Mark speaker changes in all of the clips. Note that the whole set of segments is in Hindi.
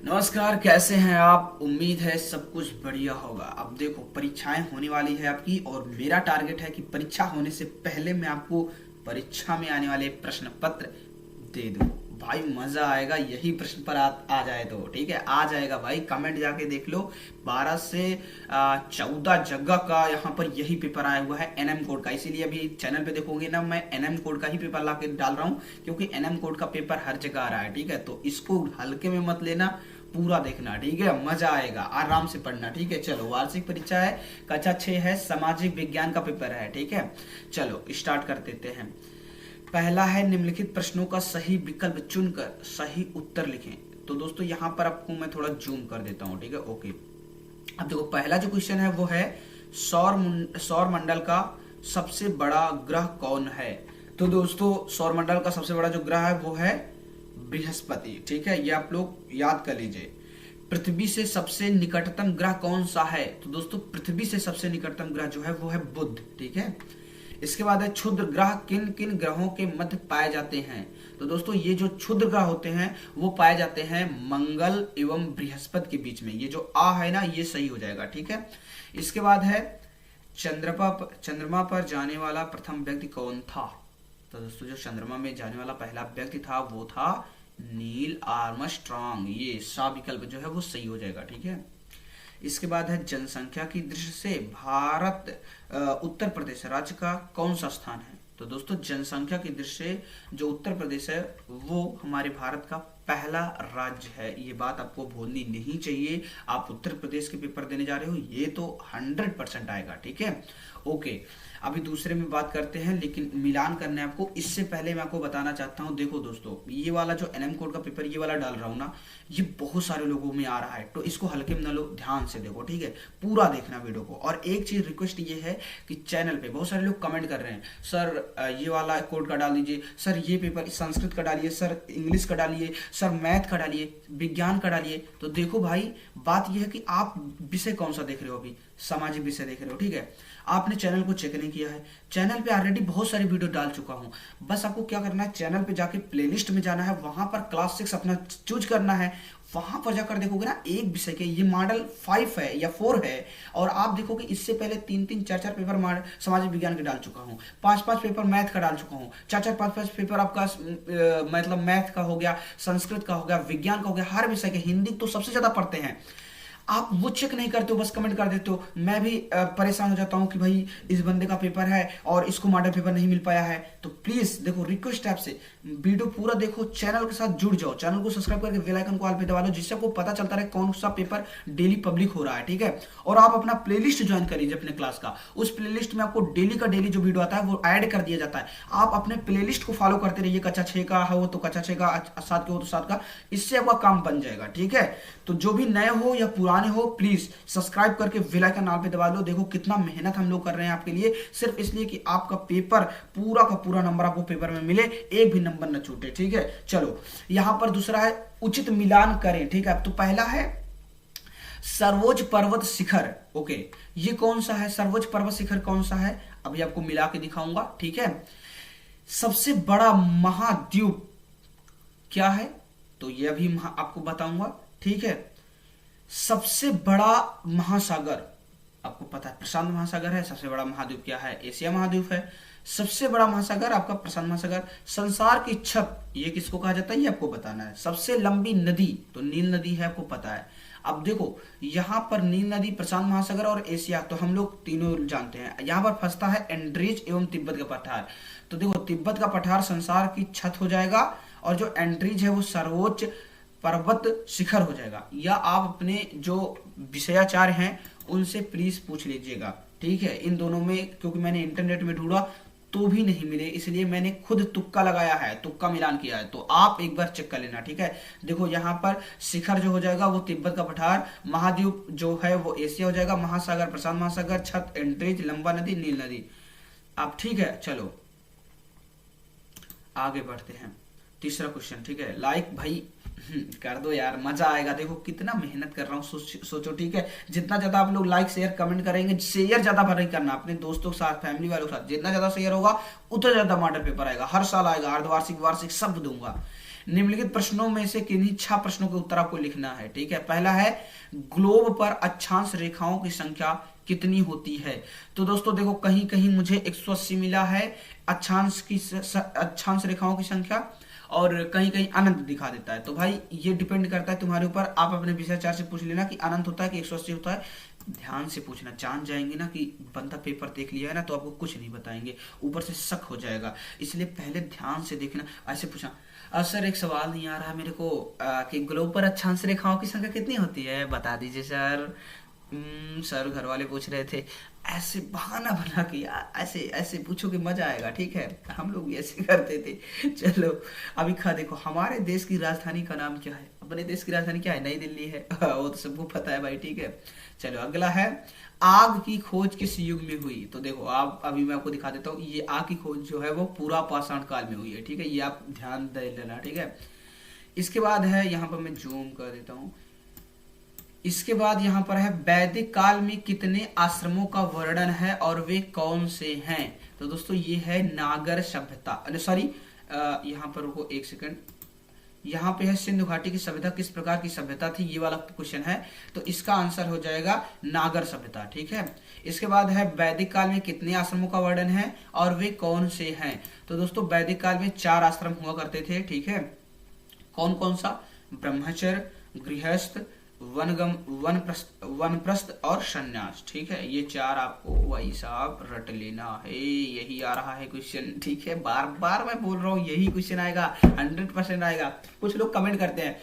Speaker 1: नमस्कार, कैसे हैं आप। उम्मीद है सब कुछ बढ़िया होगा। अब देखो, परीक्षाएं होने वाली है आपकी, और मेरा टारगेट है कि परीक्षा होने से पहले मैं आपको परीक्षा में आने वाले प्रश्न पत्र दे दूं। भाई मजा आएगा, यही प्रश्न पर आ जाए तो ठीक है। आ जाएगा भाई, कमेंट जाके देख लो। 12 से 14 जगह का यहाँ पर यही पेपर आया हुआ है एनएम कोड का। इसीलिए अभी चैनल पे देखोगे ना, मैं एनएम कोड का ही पेपर ला के डाल रहा हूँ, क्योंकि एनएम कोड का पेपर हर जगह आ रहा है। ठीक है, तो इसको हल्के में मत लेना, पूरा देखना। ठीक है, मजा आएगा, आराम से पढ़ना। ठीक है, चलो, वार्षिक परीक्षा है, कक्षा 6 है, सामाजिक विज्ञान का पेपर है। ठीक है, चलो स्टार्ट कर देते हैं। पहला है, निम्नलिखित प्रश्नों का सही विकल्प चुनकर सही उत्तर लिखें। तो दोस्तों यहाँ पर आपको मैं थोड़ा जूम कर देता हूँ। ठीक है, ओके। अब देखो, पहला जो क्वेश्चन है वो है सौर मंडल का सबसे बड़ा ग्रह कौन है। तो दोस्तों, सौर मंडल का सबसे बड़ा जो ग्रह है वो है बृहस्पति। ठीक है, ये आप लोग याद कर लीजिए। पृथ्वी से सबसे निकटतम ग्रह कौन सा है। तो दोस्तों, पृथ्वी से सबसे निकटतम ग्रह जो है वो है बुध। ठीक है, इसके बाद है, क्षुद्र ग्रह किन किन ग्रहों के मध्य पाए जाते हैं। तो दोस्तों, ये जो क्षुद्र ग्रह होते हैं वो पाए जाते हैं मंगल एवं बृहस्पति के बीच में। ये जो आ है ना, ये सही हो जाएगा। ठीक है, इसके बाद है, चंद्रमा पर जाने वाला प्रथम व्यक्ति कौन था। तो दोस्तों, जो चंद्रमा में जाने वाला पहला व्यक्ति था वो था नील आर्मस्ट्रॉन्ग। ये सा विकल्प जो है वो सही हो जाएगा। ठीक है, इसके बाद है, जनसंख्या की दृष्टि से भारत उत्तर प्रदेश राज्य का कौन सा स्थान है। तो दोस्तों, जनसंख्या की दृष्टि से जो उत्तर प्रदेश है वो हमारे भारत का पहला राज्य है। ये बात आपको भूलनी नहीं चाहिए। आप उत्तर प्रदेश के पेपर देने जा रहे हो, ये तो 100% आएगा। ठीक है, ओके। अभी दूसरे में बात करते हैं, लेकिन मिलान करने आपको, इससे पहले मैं आपको बताना चाहता हूँ। देखो दोस्तों, ये वाला जो एनएम कोड का पेपर ये वाला डाल रहा हूँ ना, ये बहुत सारे लोगों में आ रहा है, तो इसको हल्के में न लो, ध्यान से देखो। ठीक है, पूरा देखना वीडियो को। और एक चीज रिक्वेस्ट ये है कि चैनल पे बहुत सारे लोग कमेंट कर रहे हैं, सर ये वाला कोड का डाल दीजिए, सर ये पेपर संस्कृत का डालिए, सर इंग्लिश का डालिए, सर मैथ का डालिए, विज्ञान का डालिए। तो देखो भाई, बात यह है कि आप विषय कौन सा देख रहे हो। अभी सामाजिक विषय देख रहे हो। ठीक है, आपने चैनल को चेक नहीं किया है। चैनल पे ऑलरेडी बहुत सारी वीडियो डाल चुका हूं। बस आपको क्या करना है, चैनल पे जाके प्लेलिस्ट में जाना है, वहां पर क्लास 6 अपना चूज करना है। वहां पर जाकर देखोगे ना, एक विषय के ये मॉडल 5 है या 4 है, और आप देखोगे इससे पहले 3-3, 4-4 पेपर सामाजिक विज्ञान के डाल चुका हूँ, 5-5 पेपर मैथ का डाल चुका हूँ, 4-4, 5-5 पेपर आपका मतलब मैथ का हो गया, संस्कृत का हो गया, विज्ञान का हो गया, हर विषय के। हिंदी तो सबसे ज्यादा पढ़ते हैं, आप वो चेक नहीं करते हो, बस कमेंट कर देते हो। मैं भी परेशान हो जाता हूं कि भाई इस बंदे का पेपर है और इसको मॉडल पेपर नहीं मिल पाया है। तो प्लीज देखो, रिक्वेस्ट है आपसे, वीडियो पूरा देखो, चैनल के साथ जुड़ जाओ, चैनल को सब्सक्राइब करके बेल आइकन को ऑल पे दबा लो, जिससे आपको पता चलता रहे कौन सा पेपर डेली पब्लिक हो रहा है। ठीक है, और आप अपना प्लेलिस्ट ज्वाइन कर लीजिए अपने क्लास का। उस प्लेलिस्ट में आपको डेली का डेली जो वीडियो आता है वो ऐड कर दिया जाता है। आप अपने प्लेलिस्ट को फॉलो करते रहिए। कक्षा 6 का हो तो कक्षा 6 का, 7 के हो तो 7 का, इससे आपका काम बन जाएगा। ठीक है, तो जो भी नए हो या पुराने हो, प्लीज सब्सक्राइब करके बेल आइकन ऑल पे दबा लो। देखो कितना मेहनत हम लोग कर रहे हैं आपके लिए, सिर्फ इसलिए कि आपका पेपर पूरा का पूरा नंबर आपको पेपर में मिले, एक भी नंबर न छूटे। ठीक है, चलो यहां पर दूसरा है, उचित मिलान करें। ठीक है, तो पहला है सर्वोच्च पर्वत शिखर। ओके, ये कौन सा है, सर्वोच्च पर्वत शिखर कौन सा है, अभी आपको मिला के दिखाऊंगा। ठीक है, सबसे बड़ा महाद्वीप क्या है, तो ये अभी आपको बताऊंगा। ठीक है, सबसे बड़ा महासागर आपको पता है, प्रशांत महासागर है। सबसे बड़ा महाद्वीप क्या है, एशिया महाद्वीप है। सबसे बड़ा महासागर आपका प्रशांत महासागर। संसार की छत, ये किसको कहा जाता है, ये आपको बताना है। सबसे लंबी नदी, तो नील नदी है, आपको पता है। अब देखो, यहां पर नील नदी, प्रशांत महासागर और एशिया, तो हम लोग तीनों जानते हैं। यहां पर फंसता है एंड्रीज एवं तिब्बत का पठार। तो देखो, तिब्बत का पठार संसार की छत हो जाएगा, और जो एंड्रीज है वो सर्वोच्च पर्वत शिखर हो जाएगा। या आप अपने जो विषयाचार्य हैं उनसे प्लीज पूछ लीजिएगा। ठीक है, इन दोनों में, क्योंकि मैंने इंटरनेट में ढूंढा तो भी नहीं मिले, इसलिए मैंने खुद तुक्का लगाया है, तुक्का मिलान किया है। तो आप एक बार चेक कर लेना। ठीक है, देखो यहाँ पर शिखर जो हो जाएगा वो तिब्बत का पठार, महाद्वीप जो है वो एशिया हो जाएगा, महासागर प्रशांत महासागर, छत एंड्रीज, लंबा नदी नील नदी। अब ठीक है, चलो आगे बढ़ते हैं। तीसरा क्वेश्चन। ठीक है, लाइक भाई कर दो यार, मजा आएगा। देखो कितना मेहनत कर रहा हूँ, सोचो। ठीक है, जितना ज्यादा आप लोग लाइक शेयर कमेंट करेंगे, शेयर ज्यादा भर नहीं करना अपने दोस्तों के साथ, फैमिली वालों के साथ, जितना ज्यादा शेयर होगा उतना ज्यादा मॉडल पेपर आएगा, हर साल आएगा, अर्धवार्षिक वार्षिक सब दूंगा। निम्नलिखित प्रश्नों में से किन्हीं 6 प्रश्नों के उत्तर आपको लिखना है। ठीक है, पहला है ग्लोब पर अक्षांश रेखाओं की संख्या कितनी होती है। तो दोस्तों देखो, कहीं कहीं मुझे 180 मिला है अक्षांश रेखाओं की संख्या, और कहीं कहीं अनंत दिखा देता है। तो भाई ये डिपेंड करता है तुम्हारे ऊपर। आप अपने विषयाचार्य से पूछ लेना कि अनंत होता है कि 180 होता है। ध्यान से पूछना, जान जाएंगे ना कि बंदा पेपर देख लिया है ना तो आपको कुछ नहीं बताएंगे, ऊपर से शक हो जाएगा। इसलिए पहले ध्यान से देखना। ऐसे पूछना, सर एक सवाल नहीं आ रहा मेरे को कि ग्लोब पर अक्षांश रेखाओं की संख्या कितनी होती है, बता दीजिए सर। सर घर वाले पूछ रहे थे। ऐसे बहाना बना के यार, ऐसे ऐसे पूछो कि मजा आएगा। ठीक है, हम लोग भी ऐसे करते थे। चलो अभी देखो, हमारे देश की राजधानी का नाम क्या है। अपने देश की राजधानी क्या है? नई दिल्ली है। वो तो सबको पता है भाई। ठीक है, चलो अगला है, आग की खोज किस युग में हुई। तो देखो, आप अभी मैं आपको दिखा देता हूँ। ये आग की खोज जो है वो पूरा पाषाण काल में हुई है। ठीक है, ये आप ध्यान दे लेना। ठीक है, इसके बाद है, यहाँ पर मैं जूम कर देता हूँ। इसके बाद यहाँ पर है, वैदिक काल में कितने आश्रमों का वर्णन है और वे कौन से हैं। तो दोस्तों ये है नागर सभ्यता, सॉरी यहाँ पर रुको एक सेकंड। यहाँ पे है सिंधु घाटी की सभ्यता किस प्रकार की सभ्यता थी, ये वाला क्वेश्चन है। तो इसका आंसर हो जाएगा नागर सभ्यता। ठीक है, इसके बाद है वैदिक काल में कितने आश्रमों का वर्णन है और वे कौन से हैं। तो दोस्तों वैदिक काल में 4 आश्रम हुआ करते थे। ठीक है, कौन कौन सा? ब्रह्मचर्य, गृहस्थ, वनप्रस्थ और संन्यास। ठीक है, ये 4 आपको वही साहब रट लेना है। यही आ रहा है क्वेश्चन। ठीक है, बार बार मैं बोल रहा हूँ यही क्वेश्चन आएगा, 100% आएगा। कुछ लोग कमेंट करते हैं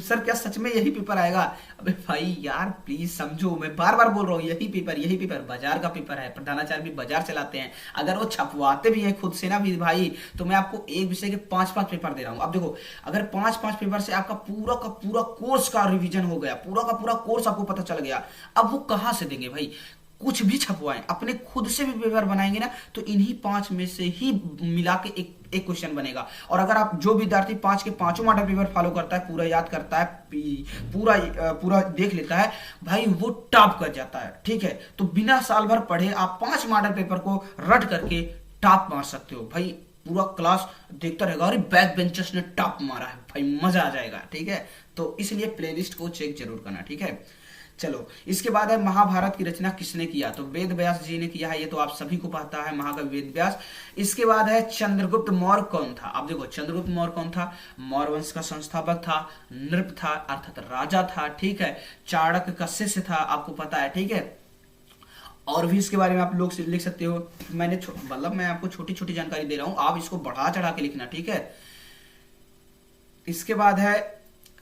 Speaker 1: सर क्या सच में यही पेपर आएगा। अबे भाई यार प्लीज समझो, मैं बार बार बोल रहा हूँ यही पेपर बाजार का पेपर है। प्रधानाचार्य भी बाजार चलाते हैं, अगर वो छपवाते भी हैं खुद से ना भी भाई, तो मैं आपको एक विषय के 5-5 पेपर दे रहा हूँ। अब देखो, अगर 5-5 पेपर से आपका पूरा का पूरा कोर्स का रिवीजन हो गया, पूरा का पूरा कोर्स आपको पता चल गया, अब वो कहाँ से देंगे भाई। कुछ भी छपवाएं, अपने खुद से भी पेपर बनाएंगे ना तो इन्हीं 5 में से ही मिला के एक क्वेश्चन बनेगा। और अगर आप जो विद्यार्थी 5 के 5 मॉडल पेपर फॉलो करता है, पूरा याद करता है, पूरा देख लेता है भाई, वो टॉप कर जाता है। ठीक है, तो बिना साल भर पढ़े आप 5 मॉडल पेपर को रट करके टॉप मार सकते हो भाई। पूरा क्लास देखता रहेगा, अरे बैक बेंचर्स ने टॉप मारा है भाई, मजा आ जाएगा। ठीक है, तो इसलिए प्लेलिस्ट को चेक जरूर करना। ठीक है, चलो इसके बाद है महाभारत की रचना किसने किया। तो वेद व्यास जी ने किया है, ये तो आप सभी को पता है, महाकवि वेद व्यास। इसके बाद है चंद्रगुप्त मौर्य कौन था। अब देखो, चंद्रगुप्त मौर्य कौन था? मौर्य वंश का संस्थापक था, नृप था अर्थात राजा था। ठीक है, चाणक्य का शिष्य था, आपको पता है। ठीक है, और भी इसके बारे में आप लोग लिख सकते हो। मैं आपको छोटी छोटी जानकारी दे रहा हूं, आप इसको बढ़ा चढ़ा के लिखना। ठीक है, इसके बाद है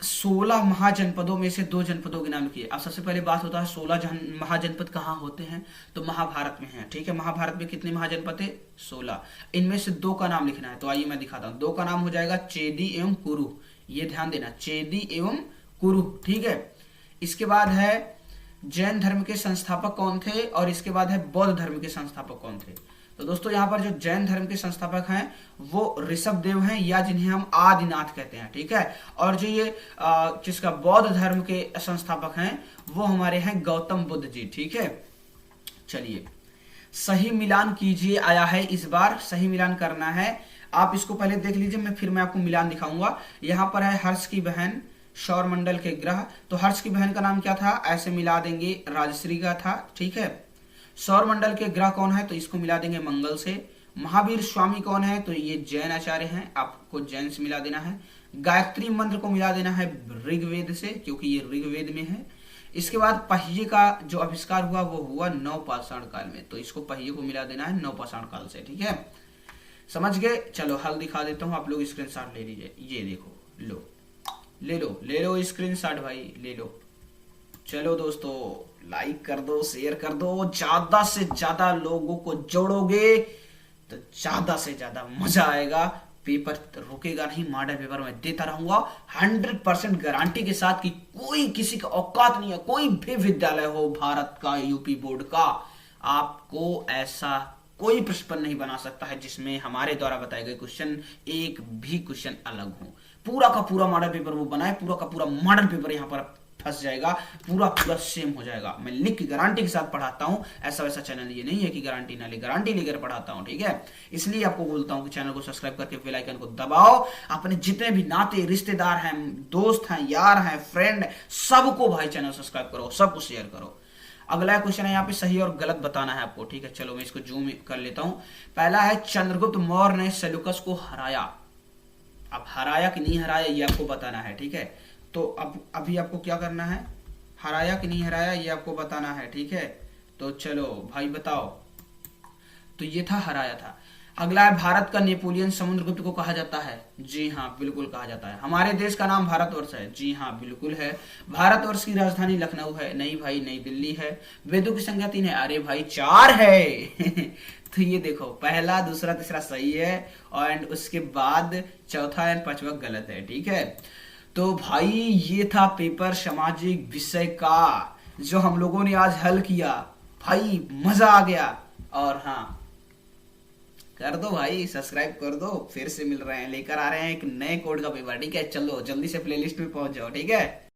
Speaker 1: 16 महाजनपदों में से 2 जनपदों के नाम किए। अब सबसे पहले बात होता है 16 महाजनपद कहाँ होते हैं, तो महाभारत में है। ठीक है, महाभारत में कितने महाजनपद है? 16। इनमें से 2 का नाम लिखना है, तो आइए मैं दिखाता हूँ। 2 का नाम हो जाएगा चेदी एवं कुरु, ये ध्यान देना, चेदी एवं कुरु। ठीक है, इसके बाद है जैन धर्म के संस्थापक कौन थे, और इसके बाद है बौद्ध धर्म के संस्थापक कौन थे। तो दोस्तों यहाँ पर जो जैन धर्म के संस्थापक हैं वो ऋषभ देव हैं, या जिन्हें हम आदिनाथ कहते हैं। ठीक है, और जो ये जिसका बौद्ध धर्म के संस्थापक हैं वो हमारे हैं गौतम बुद्ध जी। ठीक है, चलिए सही मिलान कीजिए आया है, इस बार सही मिलान करना है। आप इसको पहले देख लीजिए, फिर मैं आपको मिलान दिखाऊंगा। यहाँ पर है हर्ष की बहन, सौर मंडल के ग्रह। तो हर्ष की बहन का नाम क्या था? ऐसे मिला देंगे, राजश्री का था। ठीक है, सौर मंडल के ग्रह कौन है? तो इसको मिला देंगे मंगल से। महावीर स्वामी कौन है? तो ये जैन आचार्य हैं, आपको जैन से मिला देना है। गायत्री मंत्र को मिला देना है ऋग्वेद से, क्योंकि ये ऋग्वेद में है। इसके बाद पहिए का जो आविष्कार हुआ वो हुआ नवपाषाण काल में, तो इसको पहिए को मिला देना है नवपाषाण काल से। ठीक है, समझ गए। चलो हल दिखा देता हूँ, आप लोग स्क्रीनशॉट ले लीजिए। ये देखो, ले लो स्क्रीनशॉट भाई, ले लो। चलो दोस्तों, लाइक कर दो, शेयर कर दो, ज्यादा से ज्यादा लोगों को जोड़ोगे तो ज्यादा से ज्यादा मजा आएगा। पेपर रुकेगा नहीं, मॉडल पेपर में देता रहूंगा 100% गारंटी के साथ कि कोई किसी का औकात नहीं है, कोई भी विद्यालय हो भारत का, यूपी बोर्ड का, आपको ऐसा कोई प्रश्न नहीं बना सकता है जिसमें हमारे द्वारा बताए गए क्वेश्चन एक भी क्वेश्चन अलग हो। पूरा का पूरा मॉडल पेपर वो बनाए, पूरा का पूरा मॉडल पेपर यहाँ पर फंस जाएगा, पूरा पूरा सेम हो जाएगा। मैं लिख की गारंटी के साथ पढ़ाता हूँ, ऐसा वैसा चैनल ये नहीं है कि गारंटी ना ले, गारंटी लेकर पढ़ाता हूँ, ठीक है। इसलिए आपको बोलता हूँ कि चैनल को सब्सक्राइब करके बेल आइकन को दबाओ, अपने जितने भी नाते रिश्तेदार हैं, दोस्त हैं, यार हैं, फ्रेंड, सबको भाई चैनल सब्सक्राइब करो, सबको शेयर करो। अगला क्वेश्चन है यहाँ पे सही और गलत बताना है आपको, ठीक है। चलो मैं इसको जूम कर लेता हूं। पहला है चंद्रगुप्त मौर्य ने सेल्यूकस को हराया। अब हराया कि नहीं हराया ये आपको बताना है, ठीक है। तो अब अभी आपको क्या करना है, हराया कि नहीं हराया ये आपको बताना है, ठीक है। तो चलो भाई बताओ। तो ये था हराया था। अगला है भारत का नेपोलियन समुद्रगुप्त को कहा जाता है। जी हाँ बिल्कुल कहा जाता है। हमारे देश का नाम भारतवर्ष है। जी हाँ बिल्कुल है। भारतवर्ष की राजधानी लखनऊ है। नहीं भाई नई दिल्ली है। वेदों की संख्या 3 है। अरे भाई 4 है तो ये देखो पहला दूसरा तीसरा सही है और उसके बाद चौथा एंड पांचवा गलत है, ठीक है। तो भाई ये था पेपर सामाजिक विषय का जो हम लोगों ने आज हल किया। भाई मजा आ गया। और हाँ कर दो भाई, सब्सक्राइब कर दो। फिर से मिल रहे हैं, लेकर आ रहे हैं एक नए कोड का पेपर, ठीक है। चलो जल्दी से प्लेलिस्ट में पहुंच जाओ, ठीक है।